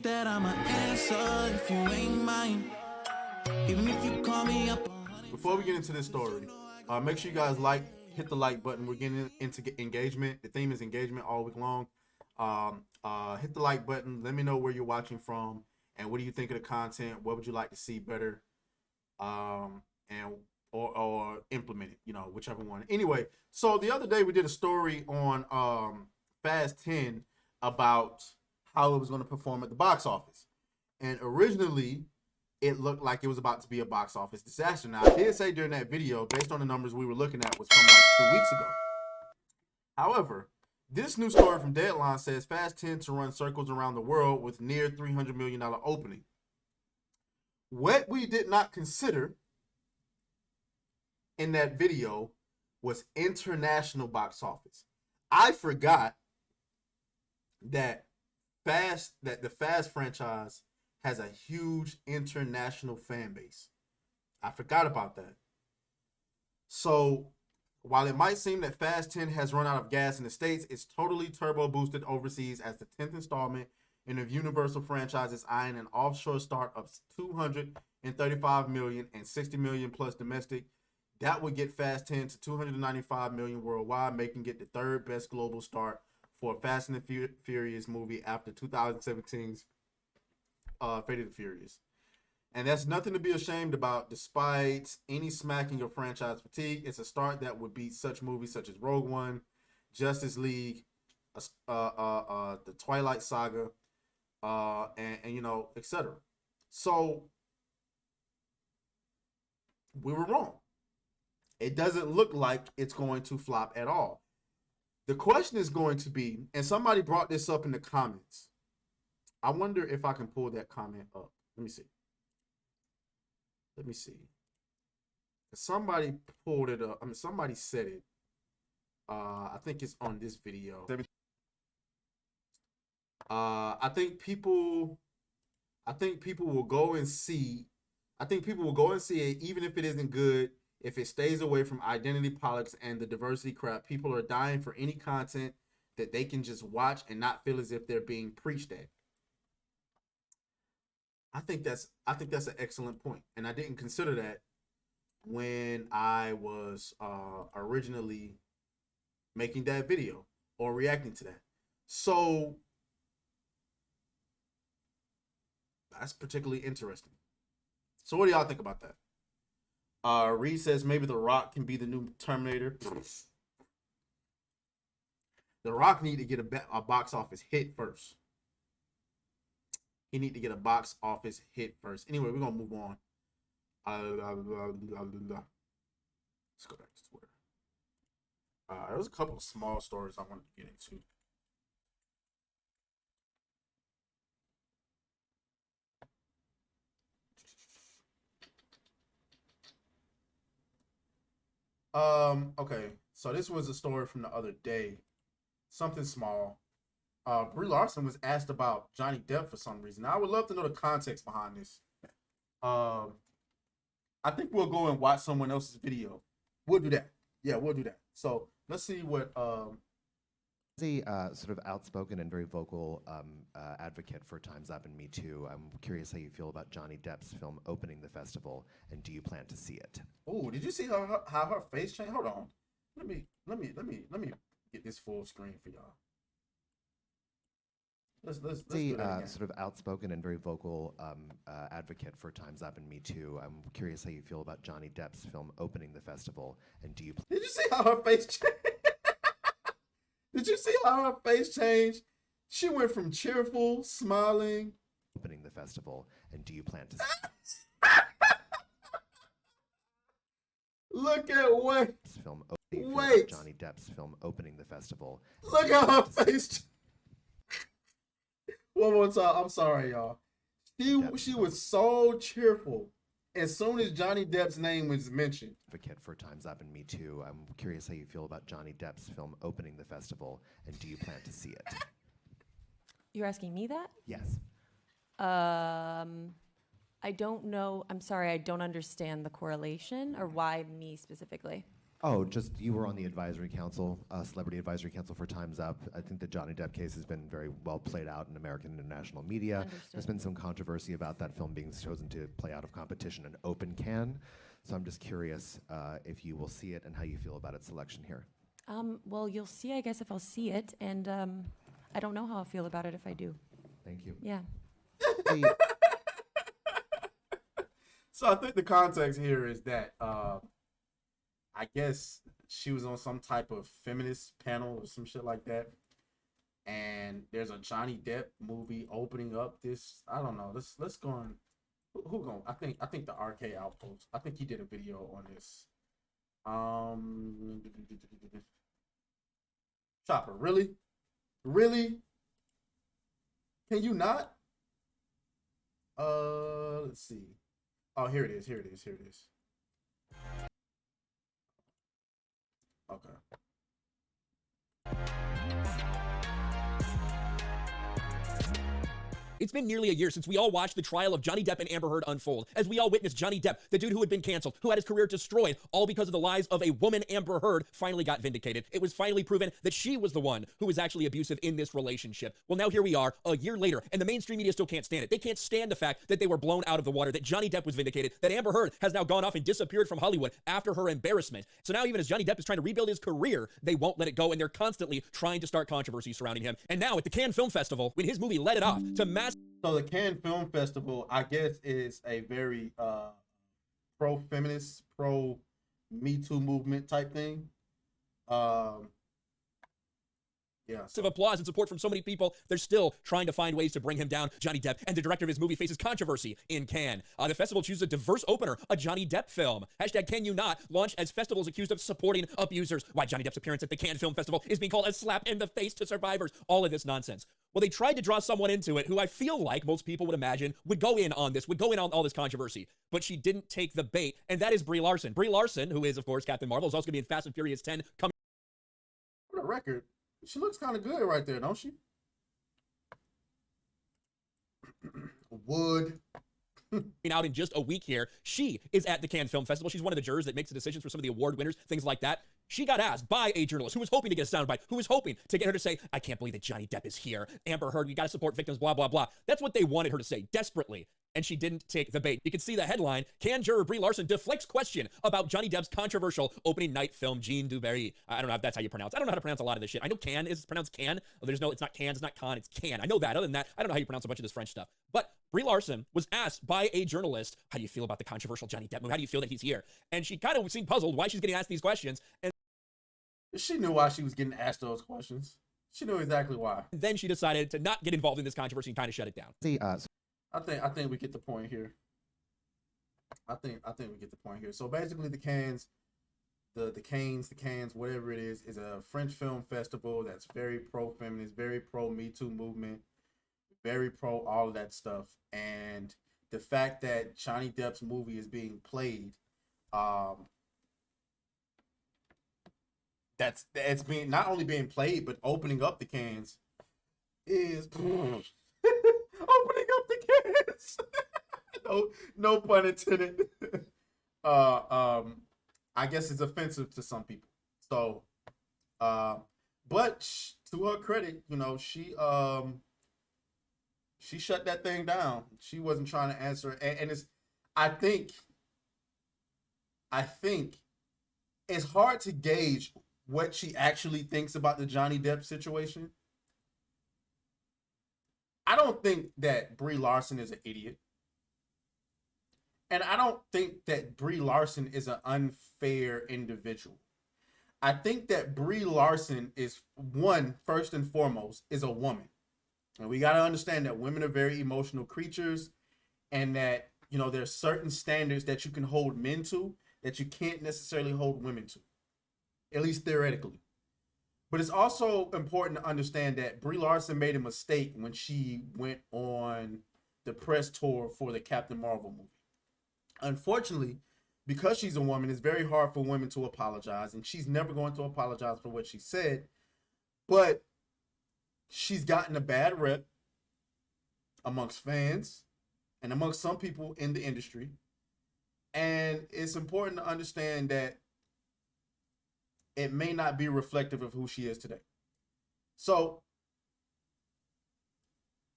That I'm an answer if you ain't mine. Even if you call me up. Before we get into this story, make sure you guys hit the like button. We're getting into engagement. The theme is engagement all week long. Hit the like button. Let me know where you're watching from and what do you think of the content. What would you like to see better, and or implement it. Whichever one. Anyway, so the other day we did a story on Fast 10 about how it was going to perform at the box office, and originally it looked like it was about to be a box office disaster. Now, I did say during that video, based on the numbers we were looking at, was from like 2 weeks ago. However, this new story from Deadline says Fast 10 to run circles around the world with near $300 million opening. What we did not consider in that video was international box office. I forgot that the Fast franchise has a huge international fan base. I forgot about that. So while it might seem that Fast 10 has run out of gas in the States, it's totally turbo boosted overseas as the 10th installment in the Universal franchise is eyeing an offshore start of $235 million and $60 million plus domestic. That would get Fast 10 to $295 million worldwide, making it the third best global start for a Fast and the Furious movie after 2017's Fate of the Furious. And that's nothing to be ashamed about, despite any smacking of franchise fatigue. It's a start that would beat such movies such as Rogue One, Justice League, the Twilight Saga, and etc. So we were wrong. It doesn't look like it's going to flop at all. The question is going to be, and somebody brought this up in the comments. I wonder if I can pull that comment up. Let me see. Somebody pulled it up. Somebody said it. I think it's on this video. I think people will go and see. I think people will go and see it, even if it isn't good. If it stays away from identity politics and the diversity crap, people are dying for any content that they can just watch and not feel as if they're being preached at. I think that's an excellent point, and I didn't consider that when I was originally making that video or reacting to that. So that's particularly interesting. So what do y'all think about that? Reed says maybe The Rock can be the new Terminator. The Rock need to get a box office hit first. He need to get a box office hit first. Anyway, we're gonna move on. Let's go back to Twitter. There was a couple of small stories I wanted to get into. Okay, so this was a story from the other day. Something small. Brie Larson was asked about Johnny Depp for some reason. Now, I would love to know the context behind this. I think we'll go and watch someone else's video. We'll do that. Yeah, we'll do that. So let's see what. As a sort of outspoken and very vocal advocate for Time's Up and Me Too, I'm curious how you feel about Johnny Depp's film opening the festival, and do you plan to see it? Oh, did you see how her face changed? Hold on. Let me get this full screen for y'all. Let's do that again. Sort of outspoken and very vocal advocate for Time's Up and Me Too, I'm curious how you feel about Johnny Depp's film opening the festival, and do you? Did you see how her face changed? Did you see how her face changed? She went from cheerful, smiling. Opening the festival, and do you plan to? Look at what? Film. Wait. Johnny Depp's film opening the festival. Look at her face. One more time. I'm sorry, y'all. She was so cheerful as soon as Johnny Depp's name was mentioned. Advocate for Time's Up and Me Too, I'm curious how you feel about Johnny Depp's film opening the festival, and do you plan to see it? You're asking me that? Yes. I don't know. I'm sorry, I don't understand the correlation or why me specifically. Oh, just you were on the advisory council, celebrity advisory council for Time's Up. I think the Johnny Depp case has been very well played out in American and international media. Understood. There's been some controversy about that film being chosen to play out of competition in open can. So I'm just curious if you will see it and how you feel about its selection here. Well, you'll see, I guess, if I'll see it, and I don't know how I'll feel about it if I do. Thank you. Yeah. So I think the context here is that I guess she was on some type of feminist panel or some shit like that. And there's a Johnny Depp movie opening up this. I don't know. Let's go on. Who going? I think the RK Outpost. I think he did a video on this. Chopper, really? Really? Can you not? Let's see. Oh, here it is. Okay. It's been nearly a year since we all watched the trial of Johnny Depp and Amber Heard unfold, as we all witnessed Johnny Depp, the dude who had been canceled, who had his career destroyed, all because of the lies of a woman, Amber Heard, finally got vindicated. It was finally proven that she was the one who was actually abusive in this relationship. Well, now here we are, a year later, and the mainstream media still can't stand it. They can't stand the fact that they were blown out of the water, that Johnny Depp was vindicated, that Amber Heard has now gone off and disappeared from Hollywood after her embarrassment. So now even as Johnny Depp is trying to rebuild his career, they won't let it go, and they're constantly trying to start controversy surrounding him. And now at the Cannes Film Festival, when his movie let it off to mass... So the Cannes Film Festival, I guess, is a very pro-feminist, pro-Me Too movement type thing. Yeah. Of applause and support from so many people, they're still trying to find ways to bring him down. Johnny Depp and the director of his movie faces controversy in Cannes. The festival chooses a diverse opener, a Johnny Depp film. Hashtag Can You Not, launched as festivals accused of supporting abusers. Why Johnny Depp's appearance at the Cannes Film Festival is being called a slap in the face to survivors. All of this nonsense. Well, they tried to draw someone into it who I feel like most people would imagine would go in on this, would go in on all this controversy. But she didn't take the bait, and that is Brie Larson. Brie Larson, who is, of course, Captain Marvel, is also going to be in Fast and Furious 10 coming. For the record, she looks kind of good right there, don't she? Wood. Out in just a week here. She is at the Cannes Film Festival. She's one of the jurors that makes the decisions for some of the award winners, things like that. She got asked by a journalist who was hoping to get a soundbite, who was hoping to get her to say, I can't believe that Johnny Depp is here. Amber Heard, we got to support victims, blah, blah, blah. That's what they wanted her to say, desperately. And she didn't take the bait. You can see the headline, Cannes juror Brie Larson deflects question about Johnny Depp's controversial opening night film, Jean Dubarry. I don't know if that's how you pronounce it. I don't know how to pronounce a lot of this shit. I know Cannes is pronounced Cannes. There's no, it's not Cannes, it's not Cannes, it's Cannes. I know that. Other than that, I don't know how you pronounce a bunch of this French stuff. But Brie Larson was asked by a journalist, how do you feel about the controversial Johnny Depp movie? How do you feel that he's here? And she kind of seemed puzzled why she's getting asked these questions. And She knew why she was getting asked those questions. She knew exactly why. then she decided to not get involved in this controversy and kind of shut it down. See, I think we get the point here. I think we get the point here. So basically, the Cannes, whatever it is a French film festival that's very pro-feminist, very pro-Me Too movement, very pro all of that stuff. And the fact that Johnny Depp's movie is being played, it's being not only being played but opening up the Cannes is opening up the Cannes. No pun intended. I guess it's offensive to some people. So, but to her credit, you know, she shut that thing down. She wasn't trying to answer, and it's. I think it's hard to gauge what she actually thinks about the Johnny Depp situation. I don't think that Brie Larson is an idiot. And I don't think that Brie Larson is an unfair individual. I think that Brie Larson is, first and foremost, is a woman. And we got to understand that women are very emotional creatures, and that, you know, there's certain standards that you can hold men to that you can't necessarily hold women to, at least theoretically. But it's also important to understand that Brie Larson made a mistake when she went on the press tour for the Captain Marvel movie. Unfortunately, because she's a woman, it's very hard for women to apologize, and she's never going to apologize for what she said. But she's gotten a bad rep amongst fans and amongst some people in the industry. And it's important to understand that it may not be reflective of who she is today. So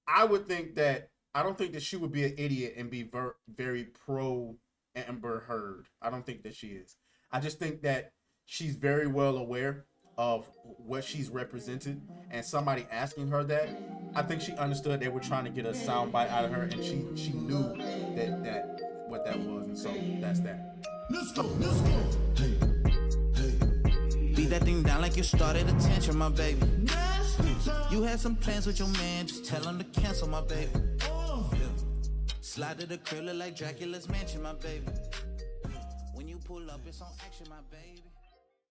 I don't think that she would be an idiot and be very pro Amber Heard. I don't think that she is. I just think that she's very well aware of what she's represented, and somebody asking her that, I think she understood they were trying to get a soundbite out of her, and she knew that what that was, and so that's that. Let's go. Hey. Beat that thing down like you started attention, my baby. You had some plans with your man, just tell him to cancel, my baby. Slide to the crib, look like Dracula's mansion, my baby. When you pull up, it's on action, my baby.